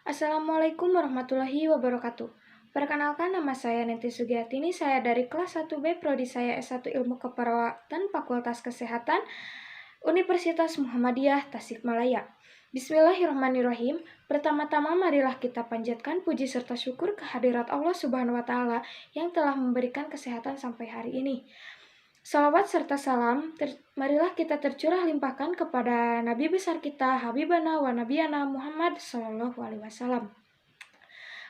Assalamualaikum warahmatullahi wabarakatuh. Perkenalkan, nama saya Neti Sugiyatini, saya dari kelas 1B Prodi saya S1 Ilmu Keperawatan Fakultas Kesehatan Universitas Muhammadiyah Tasikmalaya. Bismillahirrahmanirrahim. Pertama-tama marilah kita panjatkan puji serta syukur kehadirat Allah Subhanahu wa taala yang telah memberikan kesehatan sampai hari ini. Salawat serta salam, marilah kita tercurah limpahkan kepada Nabi besar kita, Habibana wa Nabiyana Muhammad Sallallahu Alaihi Wasallam.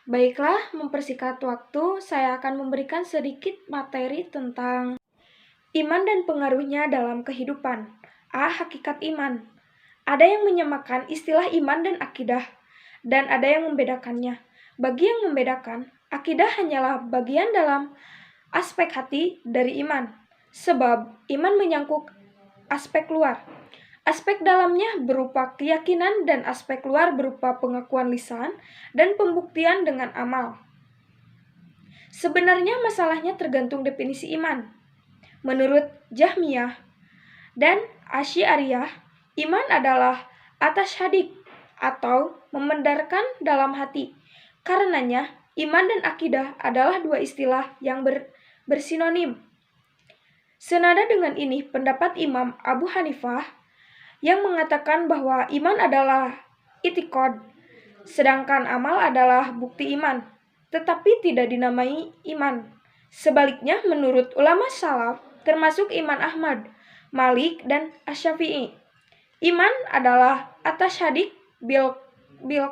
Baiklah, mempersingkat waktu, saya akan memberikan sedikit materi tentang iman dan pengaruhnya dalam kehidupan. Hakikat iman. Ada yang menyamakan istilah iman dan akidah, dan ada yang membedakannya. Bagi yang membedakan, akidah hanyalah bagian dalam aspek hati dari iman. Sebab iman menyangkut aspek luar. Aspek dalamnya berupa keyakinan dan aspek luar berupa pengakuan lisan dan pembuktian dengan amal. Sebenarnya masalahnya tergantung definisi iman. Menurut Jahmiyah dan Asy'ariyah, iman adalah atasyadik atau membenarkan dalam hati. Karenanya, iman dan akidah adalah dua istilah yang bersinonim. Senada dengan ini, pendapat Imam Abu Hanifah yang mengatakan bahwa iman adalah i'tiqad, sedangkan amal adalah bukti iman, tetapi tidak dinamai iman. Sebaliknya, menurut ulama salaf, termasuk Imam Ahmad, Malik, dan Asy-Syafi'i, iman adalah atasyadik bil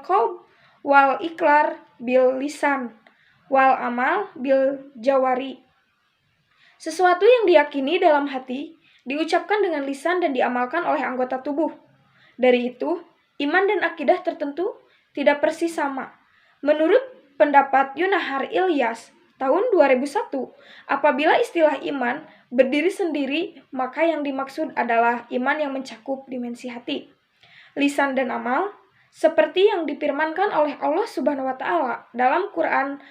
qaul wal ikrar bil lisan wal amal bil jawari. Sesuatu yang diyakini dalam hati, diucapkan dengan lisan dan diamalkan oleh anggota tubuh. Dari itu, iman dan akidah tertentu tidak persis sama. Menurut pendapat Yunahar Ilyas tahun 2001, apabila istilah iman berdiri sendiri, maka yang dimaksud adalah iman yang mencakup dimensi hati, lisan dan amal, seperti yang difirmankan oleh Allah Subhanahu wa taala dalam Quran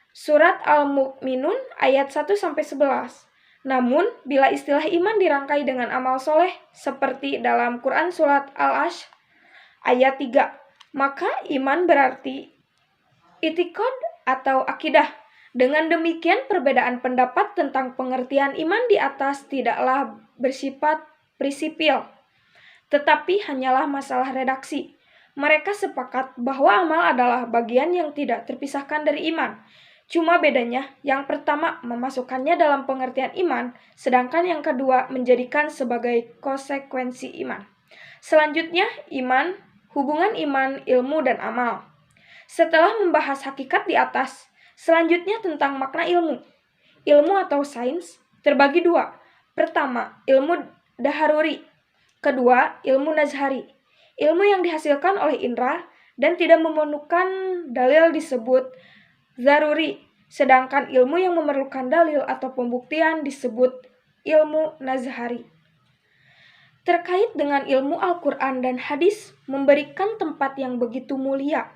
Surat Al-Mu'minun ayat 1-11. Namun, bila istilah iman dirangkai dengan amal soleh, seperti dalam Quran Surat Al-Asy ayat 3, maka iman berarti i'tiqad atau akidah. Dengan demikian, perbedaan pendapat tentang pengertian iman di atas tidaklah bersifat prinsipil, tetapi hanyalah masalah redaksi. Mereka sepakat bahwa amal adalah bagian yang tidak terpisahkan dari iman. Cuma bedanya, yang pertama memasukkannya dalam pengertian iman, sedangkan yang kedua menjadikan sebagai konsekuensi iman. Selanjutnya, iman, hubungan iman, ilmu, dan amal. Setelah membahas hakikat di atas, selanjutnya tentang makna ilmu. Ilmu atau sains terbagi dua. Pertama, ilmu daharuri. Kedua, ilmu nazhari. Ilmu yang dihasilkan oleh indera dan tidak memerlukan dalil disebut zaruri, sedangkan ilmu yang memerlukan dalil atau pembuktian disebut ilmu nazhari. Terkait dengan ilmu Al-Quran dan hadis memberikan tempat yang begitu mulia.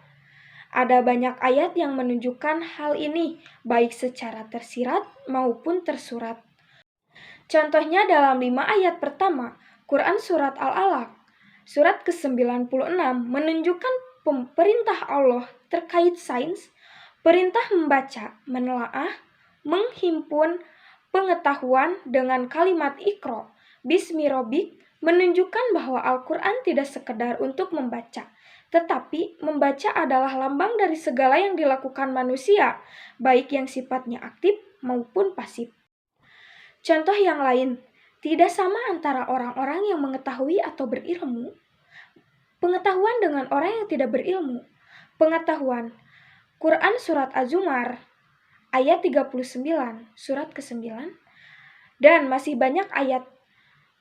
Ada banyak ayat yang menunjukkan hal ini, baik secara tersirat maupun tersurat. Contohnya dalam 5 ayat pertama, Quran Surat Al-Alaq, surat ke-96 menunjukkan perintah Allah terkait sains. Perintah membaca, menelaah, menghimpun pengetahuan dengan kalimat Iqra, Bismi Rabbik, menunjukkan bahwa Al-Quran tidak sekedar untuk membaca, tetapi membaca adalah lambang dari segala yang dilakukan manusia, baik yang sifatnya aktif maupun pasif. Contoh yang lain, tidak sama antara orang-orang yang mengetahui atau berilmu, pengetahuan dengan orang yang tidak berilmu. Pengetahuan Quran Surat Az-Zumar ayat 39, surat ke-9, dan masih banyak ayat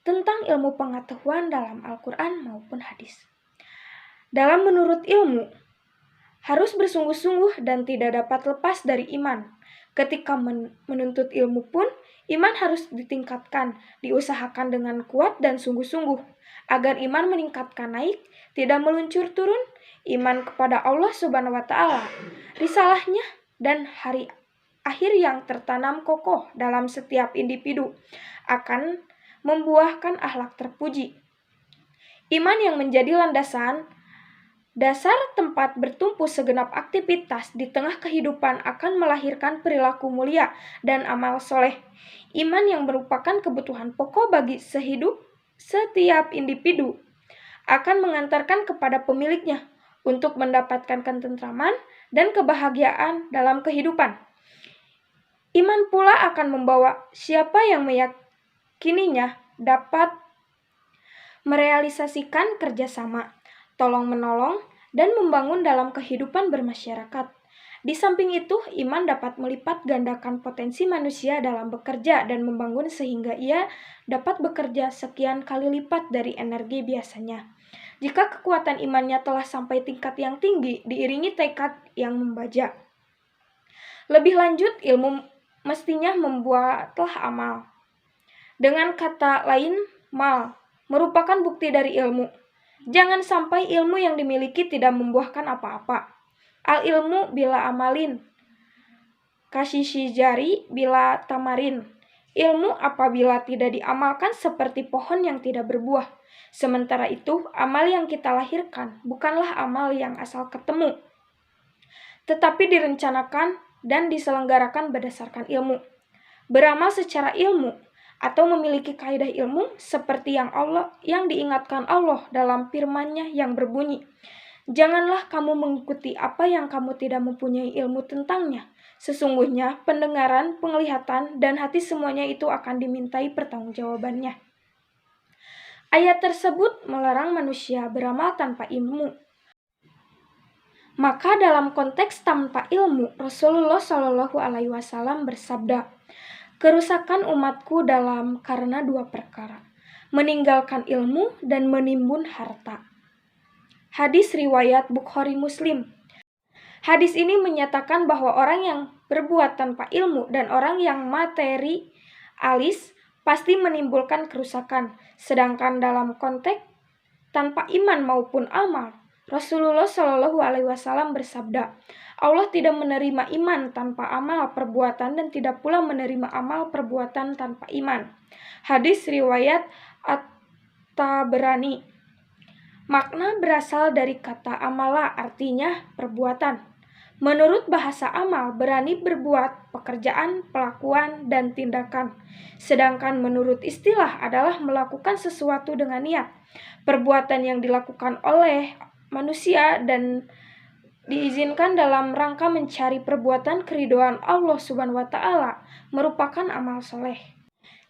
tentang ilmu pengetahuan dalam Al-Quran maupun hadis. Dalam menurut ilmu, harus bersungguh-sungguh dan tidak dapat lepas dari iman. Ketika menuntut ilmu pun, iman harus ditingkatkan, diusahakan dengan kuat dan sungguh-sungguh, agar iman meningkatkan naik, tidak meluncur turun. Iman kepada Allah Subhanahu wa taala, risalahnya, dan hari akhir yang tertanam kokoh dalam setiap individu akan membuahkan akhlak terpuji. Iman yang menjadi landasan Dasar tempat bertumpu segenap aktivitas di tengah kehidupan akan melahirkan perilaku mulia dan amal soleh. Iman yang merupakan kebutuhan pokok bagi setiap individu akan mengantarkan kepada pemiliknya untuk mendapatkan ketentraman dan kebahagiaan dalam kehidupan. Iman pula akan membawa siapa yang meyakininya dapat merealisasikan kerjasama, tolong-menolong, dan membangun dalam kehidupan bermasyarakat. Di samping itu, iman dapat melipat gandakan potensi manusia dalam bekerja dan membangun sehingga ia dapat bekerja sekian kali lipat dari energi biasanya. Jika kekuatan imannya telah sampai tingkat yang tinggi, diiringi tekad yang membaja. Lebih lanjut, ilmu mestinya membuatlah amal. Dengan kata lain, mal merupakan bukti dari ilmu. Jangan sampai ilmu yang dimiliki tidak membuahkan apa-apa. Al ilmu bila amalin, kasishijari bila tamarin. Ilmu apabila tidak diamalkan seperti pohon yang tidak berbuah. Sementara itu, amal yang kita lahirkan bukanlah amal yang asal ketemu, tetapi direncanakan dan diselenggarakan berdasarkan ilmu. Beramal secara ilmu atau memiliki kaidah ilmu seperti yang diingatkan Allah dalam firman-Nya yang berbunyi, "Janganlah kamu mengikuti apa yang kamu tidak mempunyai ilmu tentangnya. Sesungguhnya pendengaran, penglihatan, dan hati semuanya itu akan dimintai pertanggungjawabannya." Ayat tersebut melarang manusia beramal tanpa ilmu. Maka dalam konteks tanpa ilmu, Rasulullah Shallallahu Alaihi Wasallam bersabda, "Kerusakan umatku karena dua perkara, meninggalkan ilmu dan menimbun harta." Hadis riwayat Bukhari Muslim. Hadis ini menyatakan bahwa orang yang berbuat tanpa ilmu dan orang yang materialis pasti menimbulkan kerusakan. Sedangkan dalam konteks tanpa iman maupun amal, Rasulullah Shallallahu Alaihi Wasallam bersabda, Allah tidak menerima iman tanpa amal perbuatan dan tidak pula menerima amal perbuatan tanpa iman. Hadis riwayat At-Tabrani. Makna berasal dari kata amala, artinya perbuatan. Menurut bahasa amal, berani berbuat pekerjaan, pelakuan, dan tindakan. Sedangkan menurut istilah adalah melakukan sesuatu dengan niat. Perbuatan yang dilakukan oleh manusia dan diizinkan dalam rangka mencari perbuatan keridhaan Allah Subhanahu wa Ta'ala merupakan amal soleh.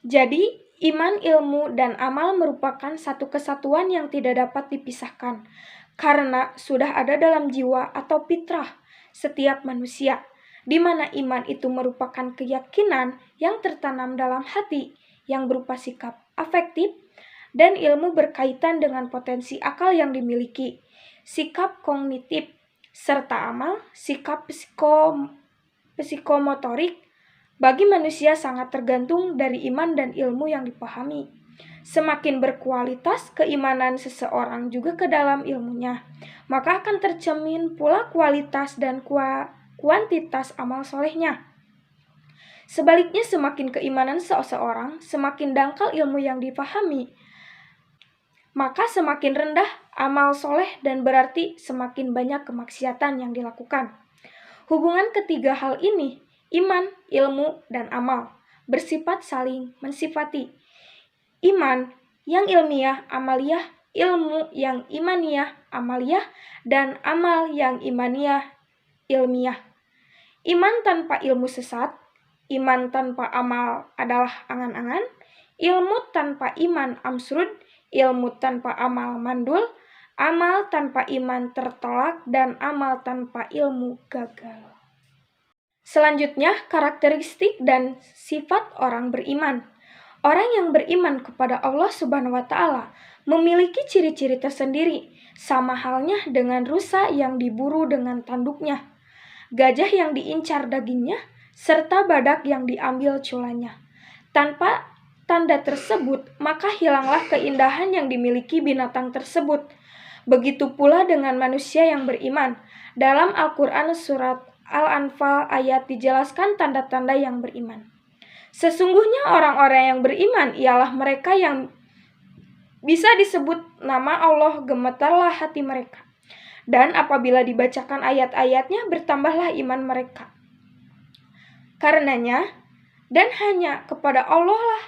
Jadi, iman, ilmu, dan amal merupakan satu kesatuan yang tidak dapat dipisahkan karena sudah ada dalam jiwa atau fitrah setiap manusia, di mana iman itu merupakan keyakinan yang tertanam dalam hati yang berupa sikap afektif, dan ilmu berkaitan dengan potensi akal yang dimiliki, sikap kognitif, serta amal, sikap psikomotorik. Bagi manusia sangat tergantung dari iman dan ilmu yang dipahami. Semakin berkualitas keimanan seseorang juga ke dalam ilmunya, maka akan tercermin pula kualitas dan kuantitas amal solehnya. Sebaliknya, semakin keimanan seseorang, semakin dangkal ilmu yang dipahami, maka semakin rendah amal soleh dan berarti semakin banyak kemaksiatan yang dilakukan. Hubungan ketiga hal ini, iman, ilmu, dan amal, bersifat saling mensifati. Iman yang ilmiah, amaliyah, ilmu yang imaniyah, amaliyah, dan amal yang imaniyah, ilmiah. Iman tanpa ilmu sesat, iman tanpa amal adalah angan-angan, ilmu tanpa iman amsrud, ilmu tanpa amal mandul, amal tanpa iman tertolak, dan amal tanpa ilmu gagal. Selanjutnya, karakteristik dan sifat orang beriman. Orang yang beriman kepada Allah Subhanahu wa Ta'ala memiliki ciri-ciri tersendiri, sama halnya dengan rusa yang diburu dengan tanduknya, gajah yang diincar dagingnya, serta badak yang diambil culanya. Tanpa tanda tersebut, maka hilanglah keindahan yang dimiliki binatang tersebut. Begitu pula dengan manusia yang beriman. Dalam Al-Quran surat Al-Anfal ayat dijelaskan tanda-tanda yang beriman. Sesungguhnya orang-orang yang beriman ialah mereka yang bisa disebut nama Allah, gemetarlah hati mereka, Dan apabila dibacakan ayat-ayatnya, bertambahlah iman mereka. Karenanya, dan hanya kepada Allah lah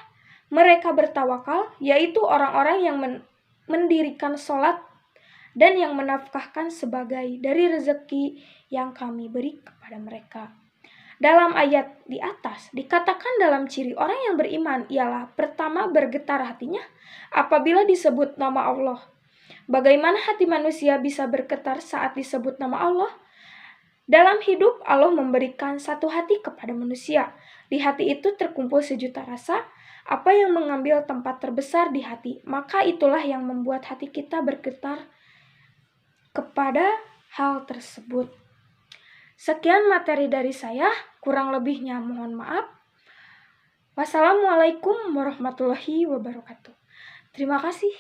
mereka bertawakal, yaitu orang-orang yang mendirikan sholat dan yang menafkahkan sebagai dari rezeki yang kami beri kepada mereka. Dalam ayat di atas dikatakan dalam ciri orang yang beriman ialah pertama bergetar hatinya apabila disebut nama Allah. Bagaimana hati manusia bisa bergetar saat disebut nama Allah? Dalam hidup Allah memberikan satu hati kepada manusia. Di hati itu terkumpul sejuta rasa. Apa yang mengambil tempat terbesar di hati, maka itulah yang membuat hati kita bergetar kepada hal tersebut. Sekian materi dari saya, kurang lebihnya mohon maaf. Wassalamualaikum warahmatullahi wabarakatuh. Terima kasih.